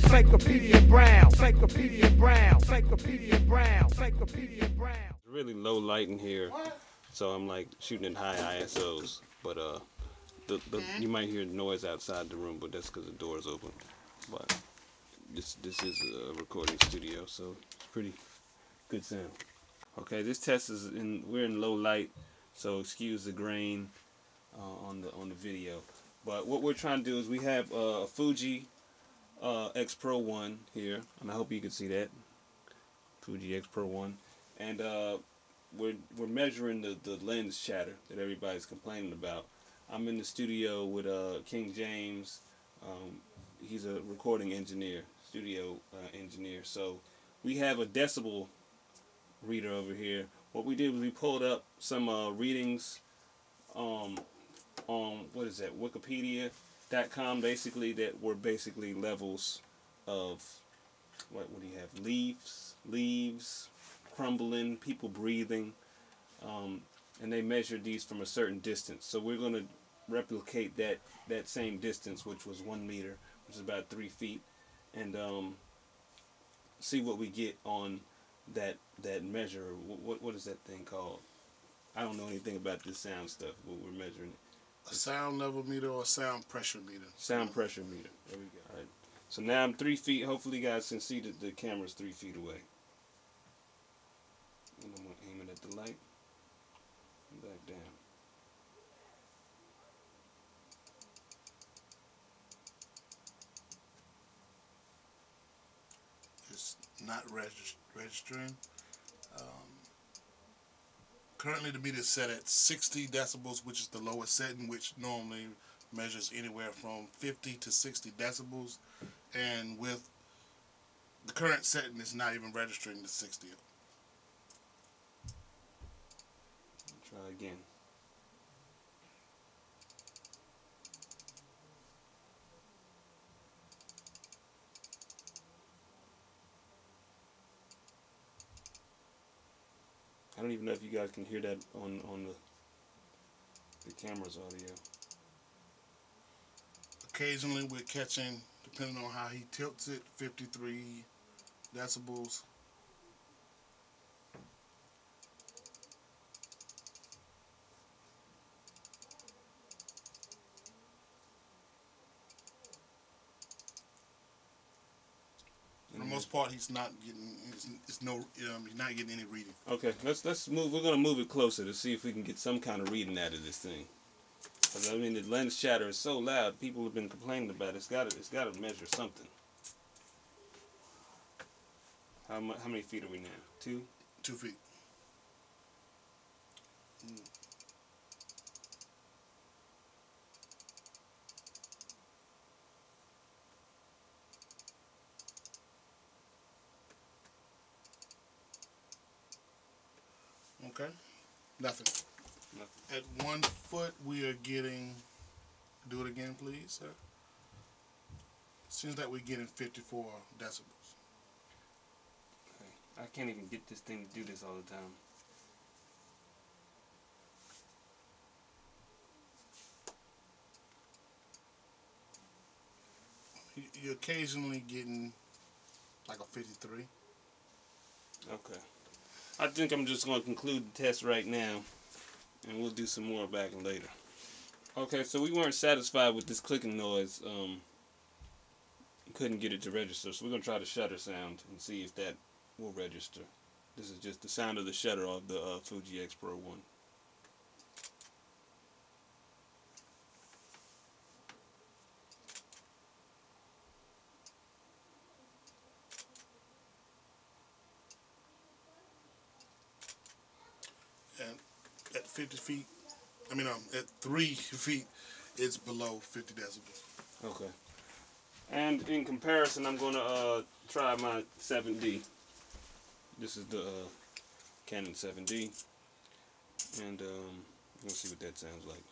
Encyclopedia Brown, Encyclopedia Brown, Encyclopedia Brown, Encyclopedia Brown. Really low light in here, so I'm like shooting at high ISOs. But you might hear noise outside the room, but that's because the door's open. But this is a recording studio, so it's pretty good sound. Okay, this test is we're in low light, so excuse the grain on the video. But what we're trying to do is we have a Fuji X-Pro1 here, and I hope you can see that Fuji X-Pro1, and we're measuring the lens chatter that everybody's complaining about. I'm in the studio with King James. He's a recording engineer, studio engineer. So we have a decibel reader over here. What we did was we pulled up some readings on what is that, Wikipedia.com, basically, that were basically levels of what do you have, leaves crumbling, people breathing, and they measured these from a certain distance. So we're going to replicate that same distance, which was 1 meter, which is about 3 feet, and see what we get on that measure. What is that thing called? I don't know anything about this sound stuff, but we're measuring it. A sound level meter or a sound pressure meter? Sound pressure meter. There we go. All right. So now I'm 3 feet. Hopefully you guys can see that the camera's 3 feet away. And I'm going to aim it at the light and back down. It's not registering. Currently the meter is set at 60 decibels, which is the lowest setting, which normally measures anywhere from 50 to 60 decibels. And with the current setting, it's not even registering the 60. Try again. I don't even know if you guys can hear that on the camera's audio. Occasionally we're catching, depending on how he tilts it, 53 decibels. For the most part, he's not getting. He's not getting any reading. Okay, let's move. We're gonna move it closer to see if we can get some kind of reading out of this thing. Because I mean, the lens chatter is so loud. People have been complaining about it. It's got to measure something. How many feet are we now? 2? 2 feet. Okay, nothing. At 1 foot, we are getting, do it again, please, sir. Seems like we're getting 54 decibels. Okay. I can't even get this thing to do this all the time. You're occasionally getting like a 53. Okay. I think I'm just going to conclude the test right now, and we'll do some more back later. Okay, so we weren't satisfied with this clicking noise. Couldn't get it to register, so we're going to try the shutter sound and see if that will register. This is just the sound of the shutter of the Fuji X-Pro1. And at 50 feet, at 3 feet, it's below 50 decibels. Okay. And in comparison, I'm going to try my 7D. This is the Canon 7D. And we'll see what that sounds like.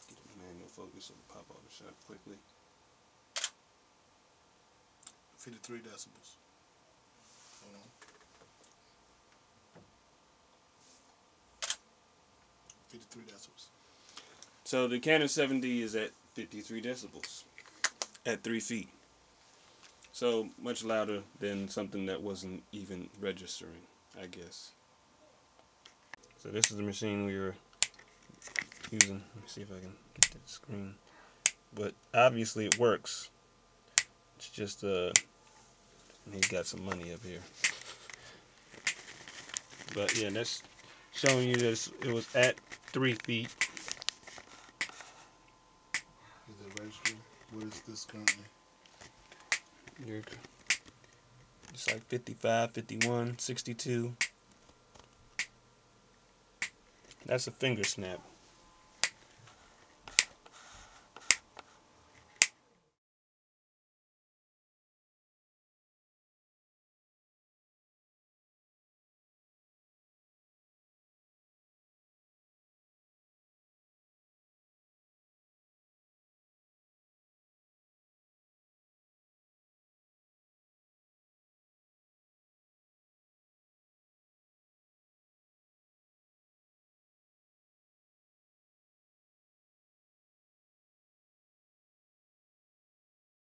Get the manual focus so pop out the shot quickly. 53 decibels. Hold on. 53 decibels. So the Canon 7D is at 53 decibels at 3 feet. So much louder than something that wasn't even registering, I guess. So this is the machine we were using. Let me see if I can get that screen. But obviously it works. It's just he's got some money up here. But yeah, that's showing you this. It was at 3 feet. Is that registering? What is this currently? It's like 55, 51, 62. That's a finger snap.